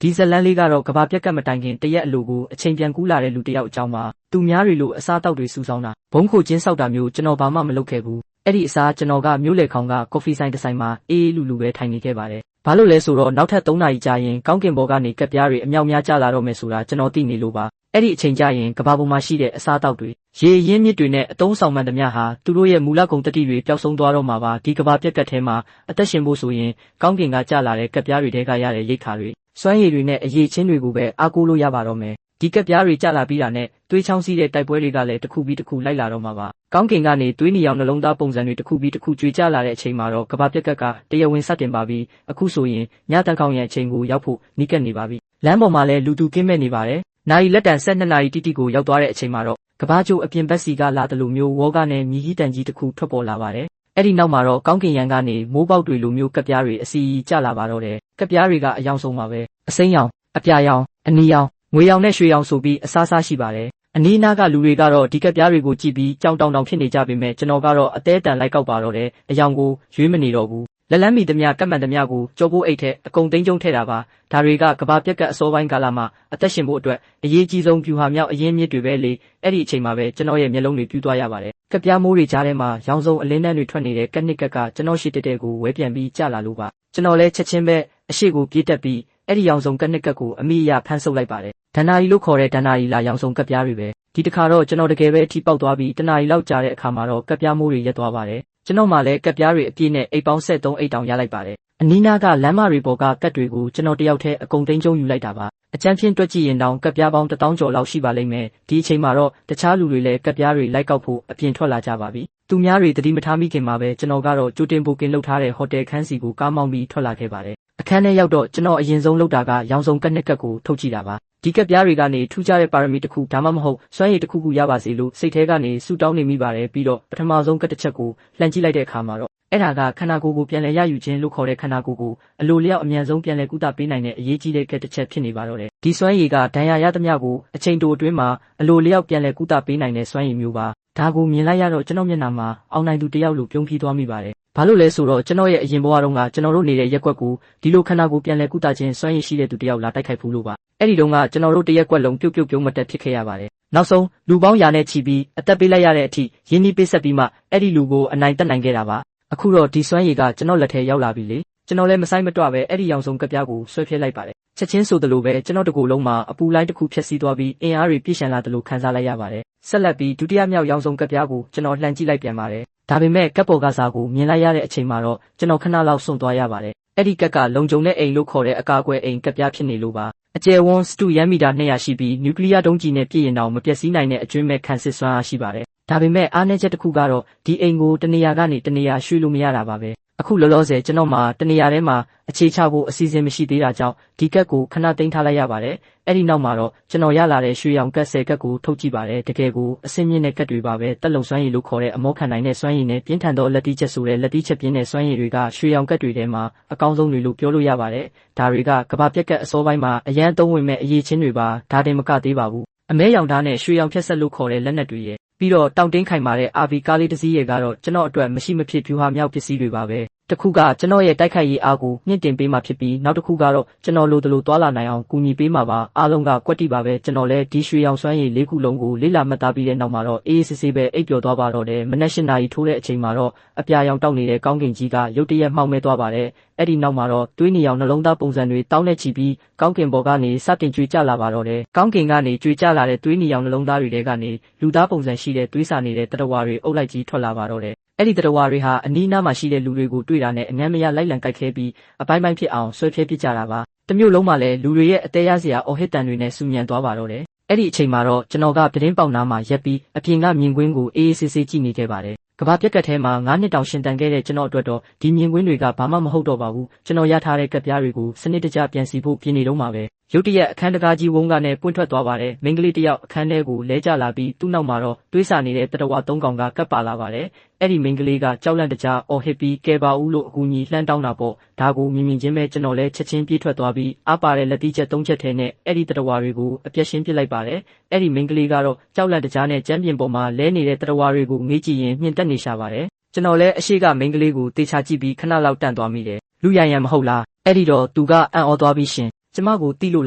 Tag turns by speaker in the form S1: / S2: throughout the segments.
S1: ဒီဇလန်လေးကတော့ကဘာပြက်ကတ်မတိုင်ခင်တရက်အလိုကိုအချိန်ပြန်ကူးလာတဲ့လူတစ်ယောက်အကြောင်းပါသူများတွေလိုအစားတောက်တွေစူဆောင်းတာဘုံခိုကျင်းဆောက်တာမျိုးကျွန်တော်ဘာမှမလုပ်ခဲ့ဘူးအဲ့ဒီအစားကျွန်တော်ကမြို့လေခေါင်ကကော်ဖီဆိုင်တစ်ဆိုင်မှာအေးအေးလူလူပဲထိုင်နေခဲ့ပါတယ်ဘာလို့လဲဆိုတော့နောက်ထပ်3နာရီကြာရင်ကောင်းကင်ဘော်ကနေကက်ပြားတွေအမြောက်များကျလာတော့မယ်ဆိုတာကျွန်တော်သိနေလို့ပါအဲ့ဒီအချိန်ကြာရင်ကဘာပေါ်မှာရှိတဲ့အစားတောက်တွေရေရင်းမြစ်တွေနဲ့အတုံးဆောင်မှန်သမျှဟာသူတို့ရဲ့မူလကုန်တတိတွေပျောက်ဆုံးသွားတော့မှာပါဒီကဘာပြက်ကတ်ထဲမှာအသက်ရှင်ဖို့ဆိုရင်ကောင်းကင်ကကျလာတဲ့ကက်ပြားတွေထဲကရတဲ့ရိတ်ခါတွေစွမ်းရည်တွေနဲ့အရေးချင်းတွေကိုပဲအားကိုးလို့ရပါတော့မယ်ဒီကက်ပြားတွေကျလာပြီးတာနဲ့သွေးချောင်းစီးတဲ့တိုက်ပွဲတွေကလည်းတစ်ခုပြီးတစ်ခုလိုက်လာတော့မှာပါကောင်းကင်ကနေသွေးနီရောင်နှလုံးသားပုံစံတွေတစ်ခုပြီးတစ်ခုကြွေကျလာတဲ့အချိန်မှာတော့ကဘာပြက်ကတ်ကတရားဝင်စတင်ပါပြီအခုဆိုရင်ညတန်ခေါင်ရဲ့အချိန်ကိုရောက်ဖို့နီးကပ်နေပါပြီလမ်းပေါ်မှာလည်းလူသူကင်းမဲ့နေပါတယ်နိုင်လက်တန်12နာရီတိတိကိုရောက်သွားတဲ့အချိန်မှာတော့ကဘာကျိုးအပြင်ဘက်စီကလာတယ်လို့မျိုးဝေါကနဲ့မြည်ဟီတန်ကြီးတစ်ခုထွက်ပေါ်လာပါတယ်အဲ့ဒီနောက်မှာတော့ကောင်းကင်ရန်ကနေမိုးပေါက်တွေလိုမျိုးကက်ပြားတွေအစီကျလာပါတော့တယ်ကက်ပြားတွေကအယောင်ဆုံးပါပဲအစိမ်းရောင်အပြာရောင်အနီရောင်ငွေရောင်နဲ့ရွှေရောင်ဆိုပြီးအစားစားရှိပါတယ်အနီးနားကလူတွေကတော့ဒီကက်ပြားတွေကိုကြည့်ပြီးကြောင်တောင်တောင်ဖြစ်နေကြပေမဲ့ကျွန်တော်ကတော့အသေးအတန်လိုက်ကောက်ပါတော့တယ်အယောင်ကိုရွေးမနေတော့ဘူးလက်လန်းမီသမျှကတ်မှန်သမျှကိုကြောပိုးအိတ်ထဲအကုန်သိမ်းကျုံထည့်တာပါဒါတွေကကဘာပြက်ကတ်အစောပိုင်းကာလမှာအသက်ရှင်ဖို့အတွက်အရေးကြီးဆုံးဖြူဟာမြောက်အရင်းမြစ်တွေပဲလေအဲ့ဒီအချိန်မှာပဲကျွန်တော်ရဲ့မျက်လုံးတွေပြူးသွားရပါတယ်ကက်ပြားမိုးတွေကြားထဲမှာရောင်စုံအလင်းတန်းတွေထွက်နေတဲ့ကက်နစ်ကတ်ကကျွန်တော်ရှိတဲ့တဲ့ကိုဝဲပြန်ပြီးကျလာလို့ပါကျွန်တော်လည်းချက်ချင်းပဲအရှိကိုပြေးတက်ပြီးအဲ့ဒီရောင်စုံကက်နစ်ကတ်ကိုအမိအယဖမ်းဆုပ်လိုက်ပါတယ်ဒဏ္ဍာရီလို့ခေါ်တဲ့ဒဏ္ဍာရီလာရောင်စုံကက်ပြားတွေပဲဒီတစ်ခါတော့ကျွန်တော်တကယ်ပဲအထီးပေါက်သွားပြီးတနာရီလောက်ကြာတဲ့အခါမှာတော့ကက်ပြားမိုးတွေရက်သွားပါတယ်ကျွန်တော်မှလည်းကက်ပြားတွေအပြည့်နဲ့အိတ်ပေါင်း73အိတ်တောင်ရလိုက်ပါတယ်အနီးနားကလမ်းမတွေပေါ်ကကတ်တွေကိုကျွန်တော်တယောက်တည်းအကုန်သိမ်းကျုံယူလိုက်တာပါအကျန်းဖြင့်တွက်ကြည့်ရင်တောင်ကက်ပြားပေါင်း1000ကျော်လောက်ရှိပါလိမ့်မယ်ဒီအချိန်မှာတော့တခြားလူတွေလည်းကက်ပြားတွေလိုက်ကောက်ဖို့အပြင်ထွက်လာကြပါပြီသူများတွေတတိမထားမိခင်မှာပဲကျွန်တော်ကတော့ကြိုတင်ဘိုကင်လုပ်ထားတဲ့ဟိုတယ်ခန်းစီကိုကားမောင်းပြီးထွက်လာခဲ့ပါတယ်အခန်းထဲရောက်တော့ကျွန်တော်အရင်ဆုံးလုပ်တာကရောင်စုံကက်နစ်ကတ်ကိုထုတ်ကြည့်တာပါဒီကက်ပြားတွေကနေထူးခြားတဲ့ပါရမီတစ်ခုဒါမှမဟုတ်စွမ်းရည်တစ်ခုခုရပါစေလို့စိတ်ထဲကနေဆူတောင်းနေမိပါတယ်ပြီးတော့ပထမဆုံးကတ်တစ်ချက်ကိုလှန်ကြည့်လိုက်တဲ့အခါမှာတော့အဲ့ဒါကခန္ဓာကိုယ်ကိုပြန်လည်ရယူခြင်းလို့ခေါ်တဲ့ခန္ဓာကိုယ်ကိုအလိုလျောက်အမြန်ဆုံးပြန်လည်ကုသပေးနိုင်တဲ့အရေးကြီးတဲ့ကတ်တစ်ချက်ဖြစ်နေပါတော့တယ်ဒီစွမ်းရည်ကဒဏ်ရာရသမျှကိုအချိန်တိုအတွင်းမှာအလိုလျောက်ပြန်လည်ကုသပေးနိုင်တဲ့စွမ်းရည်မျိုးပါဒါကိုမြင်လိုက်ရတော့ကျွန်တော်မျက်နှာမှာအောင်နိုင်သူတယောက်လိုပြုံးပြီးသွားမိပါတယ်ဘာလို့လဲဆိုတော့ကျွန်တော်ရဲ့အရင်ဘဝတုန်းကကျွန်တော်တို့နေတဲ့ရက်ကွက်ကိုဒီလိုခန္ဓာကိုယ်ပြန်လည်ကုသခြင်းစွမ်းရည်ရှိတဲ့သူတယောက်လာတိုက်ခိုက်ဖူးလို့ပါအဲ့ဒီတုန်းကကျွန်တော်တို့တရက်ကွက်လုံးပြုတ်ပြုံးမတက်ဖြစ်ခဲ့ရပါတယ်နောက်ဆုံးလူပေါင်းရာနဲ့ချီပြီးအသက်ပေးလိုက်ရတဲ့အထိရင်းနှီးပေးဆက်ပြီးမှအဲ့ဒီလူကိုအနိုင်တက်နိုင်ခဲ့တာပါအခုတော့ဒီစွမ်းရည်ကကျွန်တော်လက်ထဲရောက်လာပြီလေကျွန်တော်လည်းမဆိုင်မတွပဲအဲ့ဒီရောင်စုံကက်ပြားကိုဆွဲဖြဲလိုက်ပါတယ်ချက်ချင်းဆိုသလိုပဲကျွန်တော်တကူလုံးမှာအပူလိုင်းတစ်ခုဖြက်စီးသွားပြီးအင်အားတွေပြည့်ရှံလာသလိုခံစားလိုက်ရပါတယ်ဆက်လက်ပြီးဒုတိယမြောက်ရောင်စုံကက်ပြားကိုကျွန်တော်လှန်ကြည့်လိုက်ပြန်ပါတယ်ဒါပေမဲ့ကက်ပေါ်ကစားကိုမြင်လိုက်ရတဲ့အချိန်မှာတော့ကျွန်တော်ခဏလောက်စွန့်သွားရပါတယ်အဲ့ဒီကက်ကလုံခြုံတဲ့အိမ်လို့ခေါ်တဲ့အကာအကွယ်အိမ်ကက်ပြားဖြစ်နေလို့ပါအကျယ်ဝန်းစတုရန်မီတာ200ရှိပြီးနျူကလ িয়ার ဒုံးကျည်နဲ့ပြည့်ရင်တောင်မပျက်စီးနိုင်တဲ့အကျွမ်းမဲ့ခံစစ်စွမ်းအားရှိပါတယ်ဒါပေမဲ့အားနည်းချက်တစ်ခုကတော့ဒီအိမ်ကိုတနေရာကနေတနေရာရွှေ့လို့မရတာပါပဲအခုလောလောဆယ်ကျွန်တော်မှာတနေရာထဲမှာအခြေချဖို့အစီအစဉ်မရှိသေးတာကြောင့်ဒီကက်ကိုခဏသိမ်းထားလိုက်ရပါတယ်အဲ့ဒီနောက်မှာတော့ကျွန်တော်ရလာတဲ့ရွှေရောင်ကက်10ကက်ကိုထုတ်ကြည့်ပါတယ်တကယ်ကိုအစင်းမြင့်တဲ့ကက်တွေပါပဲတက်လုံစွမ်းရည်လို့ခေါ်တဲ့အမောခံနိုင်တဲ့စွမ်းရည်နဲ့ပြင်းထန်သောလက်တိချက်ဆိုတဲ့လက်တိချက်ပြင်းတဲ့စွမ်းရည်တွေကရွှေရောင်ကက်တွေထဲမှာအကောင်းဆုံးတွေလို့ပြောလို့ရပါတယ်ဒါတွေကကဘာပြက်ကက်အစောပိုင်းမှာအရန်သုံးဝင်မဲ့အရေးချင်းတွေပါဒါတင်မကသေးပါဘူးအမဲရောင်ဓာတ်နဲ့ရွှေရောင်ဖြက်ဆက်လို့ခေါ်တဲ့လက်နက်တွေရဲ့ပြီးတော့တောင်တင်းခိုင်မာတဲ့ RV ကားလေးတစ်စီးရဲ့ကတော့ကျွန်တော်အတွက်မရှိမဖြစ်ဖြူဟာမြောက်ပစ္စည်းတွေပါပဲတစ်ခုကကျွန်တော်ရဲ့တိုက်ခိုက်ရေးအားကိုမြင့်တင်ပေးမှဖြစ်ပြီးနောက်တစ်ခုကတော့ကျွန်တော်လိုတလို့တွာလာနိုင်အောင်ကူညီပေးမှာပါအားလုံးကကွက်တိပါပဲကျွန်တော်လည်းဒီရွှေရောင်စွမ်းရည်၄ခုလုံးကိုလေးလာမှတ်သားပြီးတဲ့နောက်မှာတော့အေးစစ်စစ်ပဲအိပ်ပျော်သွားပါတော့တယ်မနက်၈နာရီထိုးတဲ့အချိန်မှာတော့အပြာရောင်တောက်နေတဲ့ကောင်းကင်ကြီးကရုတ်တရက်မှောက်မဲသွားပါတယ်အဲ့ဒီနောက်မှာတော့သွေးနီရောင်နှလုံးသားပုံစံတွေတောင်းနဲ့ချီပြီးကောင်းကင်ဘော်ကနေစတင်ကြွေကျလာပါတော့တယ်ကောင်းကင်ကနေကြွေကျလာတဲ့သွေးနီရောင်နှလုံးသားတွေထဲကနေလူသားပုံစံရှိတဲ့သွေးစာနေတဲ့တတဝါတွေအုပ်လိုက်ကြီးထွက်လာပါတော့တယ်အဲ့ဒီတရဝါတွေဟာအနီးနားမှာရှိတဲ့လူတွေကိုတွေ့တာနဲ့အငမ်းမရလိုက်လံကြိုက်ခဲပြီးအပိုင်းပိုင်းဖြစ်အောင်ဆွဲဖြဲပစ်ကြတာပါတမျိုးလုံးမှာလည်းလူတွေရဲ့အသေးရစရာအော်ဟစ်တန်တွေနဲ့စူညံသွားပါတော့တယ်အဲ့ဒီအချိန်မှာတော့ကျွန်တော်ကပြတင်းပေါက်နားမှာရက်ပြီးအပြင်ကမြင်ကွင်းကိုအေးအေးဆေးဆေးကြည့်နေခဲ့ပါတယ်ကဘာပြက်ကတ်ထဲမှာ9နှစ်တောင်ရှင်တန်ခဲ့တဲ့ကျွန်တော်အတွက်တော့ဒီမြင်ကွင်းတွေကဘာမှမဟုတ်တော့ပါဘူးကျွန်တော်ရထားတဲ့ကက်ပြားတွေကိုစနစ်တကျပြန်စီဖို့ပြင်နေတော့မှာပဲရုတ်တရက်အခန်းတကားကြီးဝုန်းကနဲ့ပွင့်ထွက်သွားပါတယ်မိန်းကလေးတယောက်အခန်းထဲကိုလဲကျလာပြီးသူ့နောက်မှာတော့တွေးဆနေတဲ့တတဝါ3ကောင်ကကပ်ပါလာပါတယ်အဲ့ဒီမိန်းကလေးကကြောက်လန့်တကြားအော်ဟစ်ပြီးကဲပါဦးလို့အကူကြီးလှမ်းတောင်းတာပေါ့ဒါကိုမြင်ချင်းပဲကျွန်တော်လည်းချက်ချင်းပြေးထွက်သွားပြီးအားပါတဲ့လက်တီးချက်3ချက်ထဲနဲ့အဲ့ဒီတတဝါတွေကိုအပြက်ရှင်းပစ်လိုက်ပါတယ်အဲ့ဒီမိန်းကလေးကတော့ကြောက်လန့်တကြားနဲ့ကျမ်းပြင်ပေါ်မှာလဲနေတဲ့တတဝါတွေကိုငေးကြည့်ရင်မြင်တက်နေရှာပါတယ်ကျွန်တော်လည်းအရှိကမိန်းကလေးကိုတေချာကြည့်ပြီးခဏလောက်တန့်သွားမိတယ်လူရရန်မဟုတ်လားအဲ့ဒီတော့သူကအံ့ဩသွားပြီးရှင် ကျမကိုတိလို့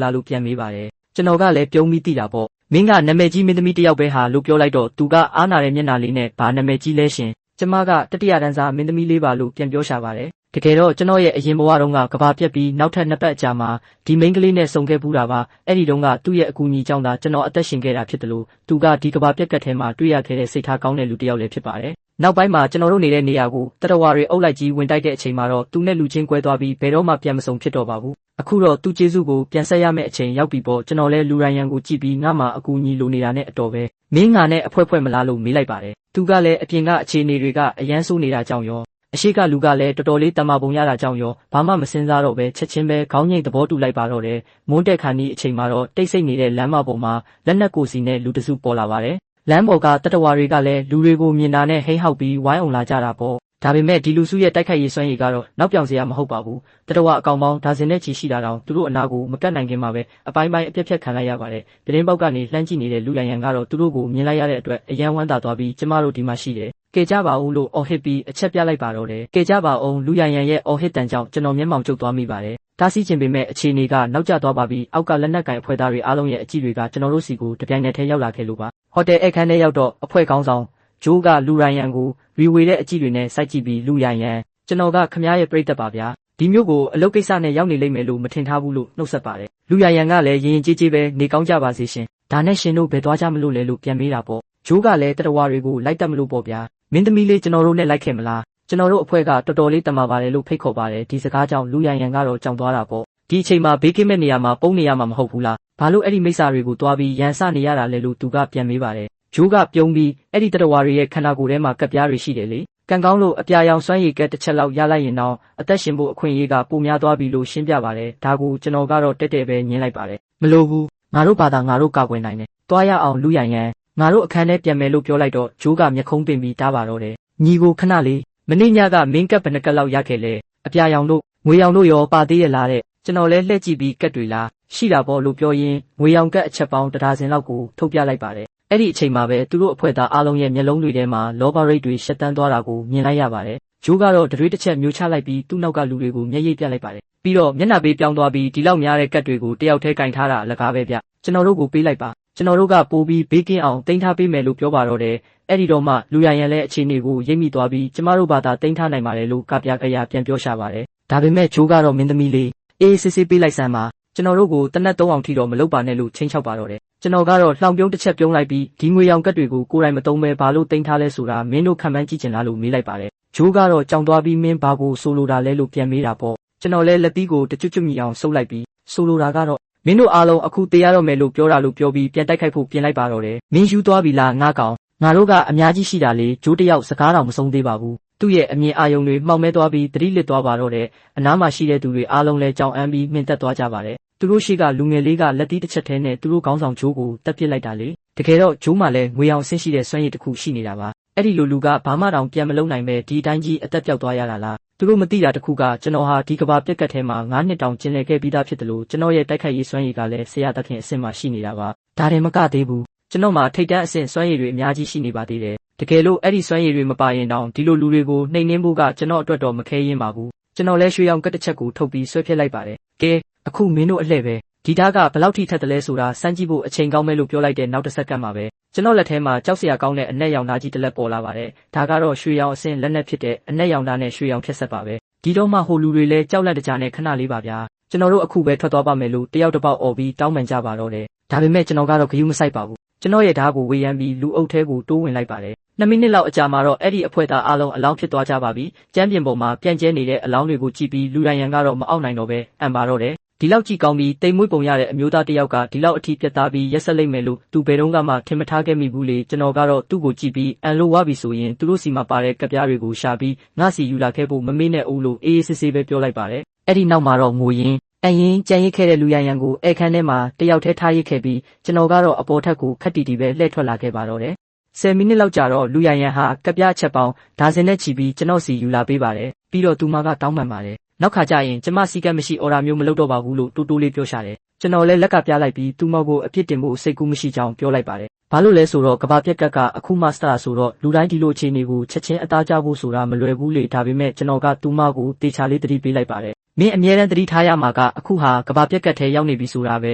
S1: လားလို့ပြန်မေးပါတယ်ကျွန်တော်ကလည်းပြုံးပြီးတိတာပေါ့မင်းကနာမည်ကြီးမင်းသမီးတစ်ယောက်ပဲဟာလို့ပြောလိုက်တော့သူကအားနာတဲ့မျက်နှာလေးနဲ့ဘာနာမည်ကြီးလဲရှင်ကျမကတတိယတန်းစားမင်းသမီးလေးပါလို့ပြန်ပြောရှာပါတယ်တကယ်တော့ကျွန်တော်ရဲ့အရင်ဘဝတုန်းကကဘာပြက်ပြီးနောက်ထပ်နှစ်ပတ်အကြာမှာဒီမိန်းကလေးနဲ့ဆုံခဲ့ပူးတာပါအဲ့ဒီတုန်းကသူ့ရဲ့အကူအညီကြောင့်သာကျွန်တော်အသက်ရှင်ခဲ့တာဖြစ်တယ်လို့သူကဒီကဘာပြက်ကတ်ထဲမှာတွေ့ရခဲ့တဲ့စိတ်ထားကောင်းတဲ့လူတစ်ယောက်လည်းဖြစ်ပါတယ်နောက်ပိုင်းမှာကျွန်တော်တို့နေတဲ့နေရာကိုတရဝါတွေအုပ်လိုက်ကြီးဝင်တိုက်တဲ့အချိန်မှာတော့သူနဲ့လူချင်းကွဲသွားပြီးဘယ်တော့မှပြန်မဆုံဖြစ်တော့ပါဘူးအခုတော့သူကျေးဇူးကိုပြန်ဆက်ရမယ့်အချိန်ရောက်ပြီပေါ့ကျွန်တော်လည်းလူရန်ရန်ကိုကြည့်ပြီးငါမှအကူအညီလိုနေတာနဲ့အတော်ပဲမင်းငါနဲ့အဖွဲမလားလို့မေးလိုက်ပါတယ်သူကလည်းအပြင်ကအခြေအနေတွေကအရန်ဆိုးနေတာကြောင့်ရောအရှိကလူကလည်းတော်တော်လေးတမာပုံရတာကြောင့်ရောဘာမှမစင်စားတော့ပဲချက်ချင်းပဲခေါင်းငိတ်သဘောတူလိုက်ပါတော့တယ်မွန်းတက်ခါနီးအချိန်မှာတော့တိတ်ဆိတ်နေတဲ့လမ်းမပေါ်မှာလက်နက်ကိုစီနဲ့လူတစုပေါ်လာပါတယ်လမ်းပေါ်ကတတဝါတွေကလည်းလူတွေကိုမြင်တာနဲ့ဟိန်းဟောက်ပြီးဝိုင်းအောင်လာကြတာပေါ့ဒါပေမဲ့ဒီလူစုရဲ့တိုက်ခိုက်ရေးစွမ်းရည်ကတော့နောက်ပြောင်စရာမဟုတ်ပါဘူးတတဝါအကောင်ပေါင်းဒါဇင်နဲ့ချီရှိတာတောင်သူတို့အနာကိုမကတ်နိုင်ခင်မှာပဲအပိုင်းပိုင်းအပြက်ဖြက်ခံလိုက်ရပါတယ်ပြတင်းပေါက်ကနေလှမ်းကြည့်နေတဲ့လူရန်ရန်ကတော့သူတို့ကိုမြင်လိုက်ရတဲ့အတွက်အယံဝမ်းသာသွားပြီးကျမတို့ဒီမှာရှိတယ်ကဲကြပါဦးလို့အော်ဟစ်ပြီးအချက်ပြလိုက်ပါတော့တယ်ကဲကြပါအောင်လူရန်ရန်ရဲ့အော်ဟစ်တန်ကြောင့်ကျွန်တော်မျက်မှောင်ကျုပ်သွားမိပါတယ်တားဆီးခြင်းပေမဲ့အခြေအနေကနောက်ကျသွားပါပြီးအောက်ကလက်နက်ကင်အဖွဲ့သားတွေအားလုံးရဲ့အကြည့်တွေကကျွန်တော်တို့စီကိုတပြိုင်နက်တည်းရောက်လာခဲ့လို့ပါဟိုတယ်အခန်းထဲရောက်တော့အဖွဲ့ခေါင်းဆောင်ဂျိုးကလူရန်ရန်ကိုရီဝေတဲ့အကြည့်တွေနဲ့စိုက်ကြည့်ပြီးလူရန်ရန်ကျွန်တော်ကခမားရဲ့ပြိတ္တပါဗျာဒီမျိုးကိုအလုပ်ကိစ္စနဲ့ရောက်နေလိမ့်မယ်လို့မထင်ထားဘူးလို့နှုတ်ဆက်ပါတယ်လူရန်ရန်ကလည်းရင်ကြေးကြေးပဲနေကောင်းကြပါစေရှင်ဒါနဲ့ရှင်တို့ဘယ်သွားကြမလို့လဲလို့ပြန်မေးတာပေါ့ဂျိုးကလည်းတတဝါတွေကိုလိုက်တက်မလို့ပေါ့ဗျာမင်းသမီးလေးကျွန်တော်တို့နဲ့လိုက်ခဲ့မလားကျွန်တော်တို့အဖွဲ့ကတော်တော်လေးတမာပါတယ်လို့ဖိတ်ခေါ်ပါတယ်ဒီစကားကြောင့်လူရန်ရန်ကတော့ကြောင်သွားတာပေါ့ဒီအချိန်မှာဘေးကင်းမဲ့နေရာမှာပုံနေရမှာမဟုတ်ဘူးလားဘာလို့အဲ့ဒီမိစ္ဆာတွေကိုတွားပြီးရန်စနေရတာလဲလို့သူကပြန်မေးပါတယ်ဂျိုးကပြုံးပြီးအဲ့ဒီတတဝါတွေရဲ့ခန္ဓာကိုယ်ထဲမှာကပ်ပြားတွေရှိတယ်လေကံကောင်းလို့အပြာရောင်စွမ်းရည်ကက်တစ်ချက်လောက်ရလိုက်ရင်တော့အသက်ရှင်ဖို့အခွင့်အရေးကပိုများသွားပြီလို့ရှင်းပြပါတယ်ဒါကိုကျွန်တော်ကတော့တက်တက်ပဲညင်းလိုက်ပါတယ်မလိုဘူးငါတို့ဘာသာငါတို့ကာကွယ်နိုင်တယ်တွားရအောင်လူရန်ရန်ငါတို့အခန်းထဲပြန်မယ်လို့ပြောလိုက်တော့ဂျိုးကမျက်ခုံးပင်ပြီးတားပါတော့တယ်ညီကိုခဏလေးမနေ့ညကမင်းကပ်ဘယ်နှကက်လောက်ရခဲ့လဲအပြာရောင်တို့ငွေရောင်တို့ရောပါသေးရလားတဲ့ကျွန်တော်လဲလှည့်ကြည့်ပြီးကက်တွေလားရှိတာပေါ့လို့ပြောရင်းငွေရောင်ကက်အချက်ပေါင်း100စင်လောက်ကိုထုတ်ပြလိုက်ပါတယ်အဲ့ဒီအချိန်မှာပဲသူတို့အဖွဲ့သားအားလုံးရဲ့မျက်လုံးတွေထဲမှာလောဘရိတ်တွေရှက်တန်းသွားတာကိုမြင်လိုက်ရပါတယ်ဂျိုးကတော့တွေးတစ်ချက်မျိုးချလိုက်ပြီးသူ့နောက်ကလူတွေကိုမျက်ရည်ပြလိုက်ပါတယ်ပြီးတော့မျက်နှာပေးပြောင်းသွားပြီးဒီလောက်များတဲ့ကက်တွေကိုတယောက်တည်းကင်ထားတာအလကားပဲဗျကျွန်တော်တို့ကိုပေးလိုက်ပါကျွန်တော်တို့ကပိုးပြီးဘေးကင်းအောင်တင်ထားပေးမယ်လို့ပြောပါတော့တယ်အဲ့ဒီတော့မှလူရန်ရန်လည်းအခြေအနေကိုရိပ်မိသွားပြီးကျမတို့ဘာသာတင်ထားနိုင်ပါတယ်လို့ကပြကရပြန်ပြောရှာပါတယ်ဒါပေမဲ့ဂျိုးကတော့မင်းသမီးလေးအေးစစ်စစ်ပေးလိုက်စမ်းပါကျွန်တော်တို့ကိုတနက်3အောင်ထိတော့မလုပ်ပါနဲ့လို့ချင်းချောက်ပါတော့တယ်ကျွန်တော်ကတော့လှောင်ပြုံးတစ်ချက်ပြုံးလိုက်ပြီးဒီငွေရောင်ကက်တွေကိုကိုယ်တိုင်မသုံးပဲဘာလို့တင်ထားလဲဆိုတာမင်းတို့ခံမှန်းကြည့်ချင်လားလို့မေးလိုက်ပါတယ်ဂျိုးကတော့ကြောင်သွားပြီးမင်းဘာကိုဆိုလိုတာလဲလို့ပြန်မေးတာပေါ့ကျွန်တော်လည်းလက်သီးကိုတကျွတ်ကျွတ်မိအောင်ဆုပ်လိုက်ပြီးဆိုလိုတာကတော့မင်းတို့အားလုံးအခုတေးရတော့မယ်လို့ပြောတာလို့ပြောပြီးပြန်တိုက်ခိုက်ဖို့ပြင်လိုက်ပါတော့တယ်မင်းယူသွားပြီလားငါကောင်ငါတို့ကအများကြီးရှိတာလေဂျိုးတယောက်စကားတော်မဆုံးသေးပါဘူးသူ့ရဲ့အမြင်အာရုံတွေမှောက်မဲသွားပြီးသတိလစ်သွားပါတော့တယ်အနားမှာရှိတဲ့သူတွေအားလုံးလည်းကြောင်အမ်းပြီးမြင့်တက်သွားကြပါတယ်သူတို့ရှိကလူငယ်လေးကလက်သီးတစ်ချက်ထဲနဲ့သူတို့ခေါင်းဆောင်ဂျိုးကိုတက်ပစ်လိုက်တာလေတကယ်တော့ဂျိုးမှလည်းငွေအောင်ဆင်းရှိတဲ့စွမ်းရည်တစ်ခုရှိနေတာပါအဲ့ဒီလိုလူကဘာမှတောင်ပြန်မလုံးနိုင်ပဲဒီအတိုင်းကြီးအသက်ပြောက်သွားရတာလားသူတို့မသိတာတခုကကျွန်တော်ဟာဒီကဘာပြက်ကတ်ထဲမှာ9နှစ်တောင်ကျင်လည်ခဲ့ပြီးသားဖြစ်တယ်လို့ကျွန်တော်ရဲ့တိုက်ခိုက်ရေးစွမ်းရည်ကလည်းဆရာသခင်အဆင့်မှရှိနေတာပါဒါတင်မကသေးဘူးကျွန်တော်မှာထိတ်တန့်အဆင့်စွမ်းရည်တွေအများကြီးရှိနေပါသေးတယ်တကယ်လို့အဲ့ဒီစွမ်းရည်တွေမပါရင်တောင်ဒီလိုလူတွေကိုနှိမ်နှင်းဖို့ကကျွန်တော်အတွက်တော့မခဲရင်ပါဘူးကျွန်တော်လည်းရွှေရောင်ကတ်တစ်ချက်ကိုထုတ်ပြီးဆွဲပြစ်လိုက်ပါတယ်ကဲအခုမင်းတို့အလှဲ့ပဲဒီဓာတ်ကဘယ်လောက်ထိထက်တယ်လဲဆိုတာစမ်းကြည့်ဖို့အချိန်ကောင်းမဲ့လို့ပြောလိုက်တဲ့နောက်တစ်စက္ကန့်မှာပဲကျွန်တော်လက်ထဲမှာကြောက်စရာကောင်းတဲ့အနက်ရောင်ဓာတ်ကြီးတစ်လက်ပေါ်လာပါတယ်ဒါကတော့ရွှေရောင်အဆင့်လက်နက်ဖြစ်တဲ့အနက်ရောင်ဓာတ်နဲ့ရွှေရောင်ဖြက်ဆက်ပါပဲဒီတော့မှဟိုလူတွေလည်းကြောက်လက်တကြားနဲ့ခဏလေးပါဗျာကျွန်တော်တို့အခုပဲထွက်သွားပါမယ်လို့တယောက်တစ်ပေါက်អော်ပြီးတောင်းပန်ကြပါတော့တယ်ဒါပေမဲ့ကျွန်တော်ကတော့ဂရုမစိုက်ပါဘူးကျွန်တော်ရဲ့ဓာတ်ကိုဝေယံပြီးလူအုပ်ထဲကိုတိုးဝင်လိုက်ပါတယ်2မိနစ်လောက်အကြာမှာတော့အဲ့ဒီအဖွဲ့သားအားလုံးအလောင်းဖြစ်သွားကြပါပြီကျမ်းပြင်ပေါ်မှာပြန့်ကျဲနေတဲ့အလောင်းတွေကိုကြည့်ပြီးလူတိုင်းရန်ကတော့မအောက်နိုင်တော့ပဲအံပါတော့တယ်ဒီလောက်ကြည့်ကောင်းပြီးတိမ်မွေးပုံရတဲ့အမျိုးသားတစ်ယောက်ကဒီလောက်အထိပြတ်သားပြီးရက်ဆက်လိုက်မယ်လို့သူဘယ်တော့မှထင်မထားခဲ့မိဘူးလေကျွန်တော်ကတော့သူ့ကိုကြည့်ပြီးအန်လို့ဝါပြီဆိုရင်သူတို့စီမှာပါတဲ့ကပ်ပြားတွေကိုရှာပြီးငါစီယူလာခဲ့ဖို့မမေ့နဲ့ဦးလို့အေးအေးဆေးဆေးပဲပြောလိုက်ပါတယ်အဲ့ဒီနောက်မှာတော့ငိုရင်းအရင်ကြံရစ်ခဲ့တဲ့လူရန်ရန်ကိုဧခန်းထဲမှာတယောက်တည်းထားရစ်ခဲ့ပြီးကျွန်တော်ကတော့အပေါ်ထက်ကိုခက်တီတီပဲလှည့်ထွက်လာခဲ့ပါတော့တယ်10မိနစ်လောက်ကြာတော့လူရန်ရန်ဟာကပ်ပြားချက်ပေါင်းဒါဇင်နဲ့ချီပြီးကျွန်တော်စီယူလာပေးပါတယ်ပြီးတော့သူမကတောင်းပန်ပါတယ်နောက်ခါကျရင်ကျမစီကတ်မရှိအော်ဒါမျိုးမလုပ်တော့ပါဘူးလို့တိုးတိုးလေးပြောရှာတယ်ကျွန်တော်လည်းလက်ကပြလိုက်ပြီးသူ့မောက်ကိုအပြစ်တင်ဖို့စိတ်ကူးမရှိကြောင်းပြောလိုက်ပါတယ်ဘာလို့လဲဆိုတော့ကဘာပြက်ကတ်ကအခုမှစတာဆိုတော့လူတိုင်းဒီလိုအခြေအနေကိုချက်ချင်းအသားကျဖို့ဆိုတာမလွယ်ဘူးလေဒါပေမဲ့ကျွန်တော်ကသူ့မကိုတေချာလေးတတိပေးလိုက်ပါတယ် မင်းအမြဲတမ်းသတိထားရမှာကအခုဟာကဘာပြက်ကတ်ထဲရောက်နေပြီဆိုတာပဲ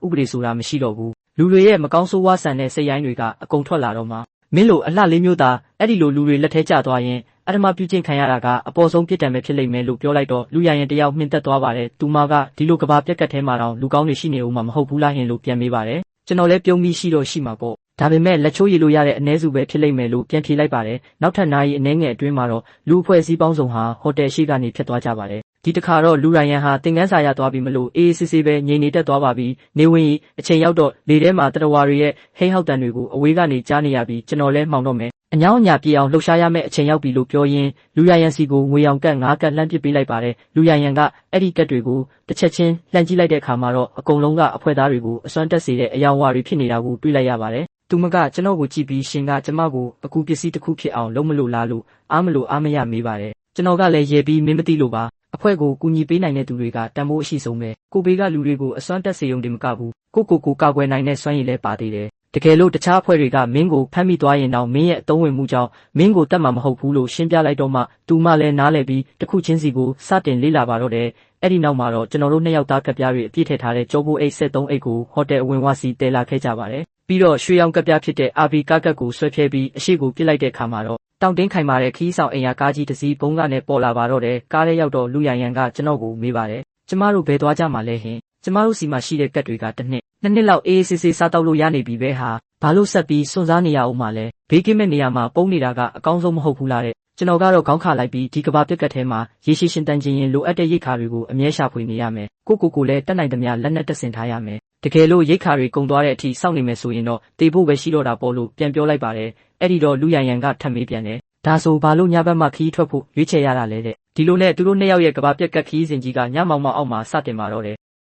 S1: ဥပဒေဆိုတာမရှိတော့ဘူးလူတွေရဲ့မကောင်းဆိုးဝါးဆန်တဲ့စိတ်ရိုင်းတွေကအကုန်ထွက်လာတော့မှမင်းလိုအလှလေးမျိုးသားအဲ့ဒီလိုလူတွေလက်ထဲကျသွားရင်အဓမ္မပြုကျင့်ခံရတာကအပေါ်ဆုံးပြစ်ဒဏ်ပဲဖြစ်လိမ့်မယ်လို့ပြောလိုက်တော့လူရရင်တယောက်မြင့်တက်သွားပါတယ်သူမကဒီလိုကဘာပြက်ကတ်ထဲမှာတော့လူကောင်းတွေရှိနေဦးမှာမဟုတ်ဘူးလားဟင်လို့ပြန်မေးပါတယ်ကျွန်တော်လည်းပြုံးပြီးရှိတော့ရှိမှာပေါ့ဒါပေမဲ့လက်ချိုးရည်လို့ရတဲ့အ ਨੇ စုပဲဖြစ်လိမ့်မယ်လို့ပြန်ဖြေလိုက်ပါတယ်နောက်ထပ်နာရီအနည်းငယ်အတွင်းမှာတော့လူအဖွဲ့အစည်းပေါင်းစုံဟာဟိုတယ်ရှိကနေဖြတ်သွားကြပါတယ်ဒီတစ်ခါတော့လူရန်ဟာသင်ခန်းစာရသွားပြီမလို့အေးအေးဆေးဆေးပဲငြိမ်နေတက်သွားပါပြီနေဝင်အချိန်ရောက်တော့လေထဲမှာတရဝါတွေရဲ့ဟိဟောက်တန်တွေကိုအဝေးကနေကြားနေရပြီးကျွန်တော်လဲမှောင်တော့မယ်အညောင်းအညာပြေအောင်လှုပ်ရှားရမယ့်အချိန်ရောက်ပြီလို့ပြောရင်းလူရန်စီကိုငွေရောင်ကတ်9ကတ်လှမ်းပစ်ပေးလိုက်ပါတယ်လူရန်ကအဲ့ဒီကတ်တွေကိုတစ်ချက်ချင်းလှမ်းကြည့်လိုက်တဲ့အခါမှာတော့အကုန်လုံးကအဖွဲသားတွေကိုအစွမ်းတက်စေတဲ့အယောင်ဝါတွေဖြစ်နေတာကိုတွေ့လိုက်ရပါတယ်သူမကကျွန်တော်ကိုကြည့်ပြီးရှင်ကကျမကိုအကူပစ္စည်းတစ်ခုဖြစ်အောင်လုံးမလို့လားလို့အားမရမေးပါတယ်ကျွန်တော်ကလည်းရေပြီးမင်းမသိလို့ပါအဖွဲ့ကိုကူညီပေးနိုင်တဲ့သူတွေကတန်ဖိုးအရှိဆုံးပဲကိုဘေးကလူတွေကိုအစွမ်းတက်စေုံတင်မကဘူးကိုကာကွယ်နိုင်တဲ့စွမ်းရည်လည်းပါသေးတယ်တကယ်လို့တခြားအဖွဲ့တွေကမင်းကိုဖမ်းမိသွားရင်တော့မင်းရဲ့အသုံးဝင်မှုကြောင့်မင်းကိုတတ်မှာမဟုတ်ဘူးလို့ရှင်းပြလိုက်တော့မှသူမလည်းနားလည်ပြီးတစ်ခုချင်းစီကိုစတင်လေ့လာပါတော့တယ်အဲ့ဒီနောက်မှာတော့ကျွန်တော်တို့နှစ်ယောက်သားကပ်ပြားတွေအပြည့်ထည့်ထားတဲ့ကြောပိုးအိတ်73အိတ်ကိုဟိုတယ်အဝင်ဝစီတဲလာခဲ့ကြပါတယ်ပြီးတော့ရွှေရောင်ကပ်ပြားဖြစ်တဲ့ RV ကားကတ်ကိုဆွဲဖြဲပြီးအရှိကိုပြစ်လိုက်တဲ့အခါမှာတော့တောင်တင်းခိုင်မာတဲ့ခီးဆောင်အိမ်ယာကားကြီးတစ်စီးဘုံကနဲ့ပေါ်လာပါတော့တယ်ကားထဲရောက်တော့လူရန်ကကျွန်တော်ကိုမေးပါတယ်ကျမတို့ဘယ်သွားကြမှာလဲဟင်ကျမတို့စီမှာရှိတဲ့ကတ်တွေကတစ်နှစ်လောက်အေးအေးဆေးဆေးစားတောက်လို့ရနေပြီပဲဟာဘာလို့ဆက်ပြီးစွန့်စားနေရအောင်မလဲဘေးကင်းမဲ့နေရာမှာပုံနေတာကအကောင်းဆုံးမဟုတ်ဘူးလားတဲ့ကျွန်တော်ကတော့ခေါင်းခါလိုက်ပြီးဒီကဘာပြက်ကတ်ထဲမှာရေရှည်ရှင်တန်ခြင်းရင်လိုအပ်တဲ့ရိတ်ခါတွေကိုအမြဲရှာဖွေနေရမယ်ကိုလည်းတက်နိုင်သမျှလက်နဲ့တက်ဆင်ထားရမယ်တကယ်လို့ရိတ်ခါတွေကုန်သွားတဲ့အထိစောင့်နေမယ်ဆိုရင်တော့တေဖို့ပဲရှိတော့တာပေါ့လို့ပြန်ပြောလိုက်ပါတယ်အဲ့ဒီတော့လူရန်ကထပ်မေးပြန်တယ်ဒါဆိုဘာလို့ညဘက်မှခီးထွက်ဖို့ရွေးချယ်ရတာလဲတဲ့ဒီလိုနဲ့သူတို့နှစ်ယောက်ရဲ့ကဘာပြက်ကတ်ခီးစဉ်ကြီးကညမောင်အောက်မှာစတင်มาတော့တယ်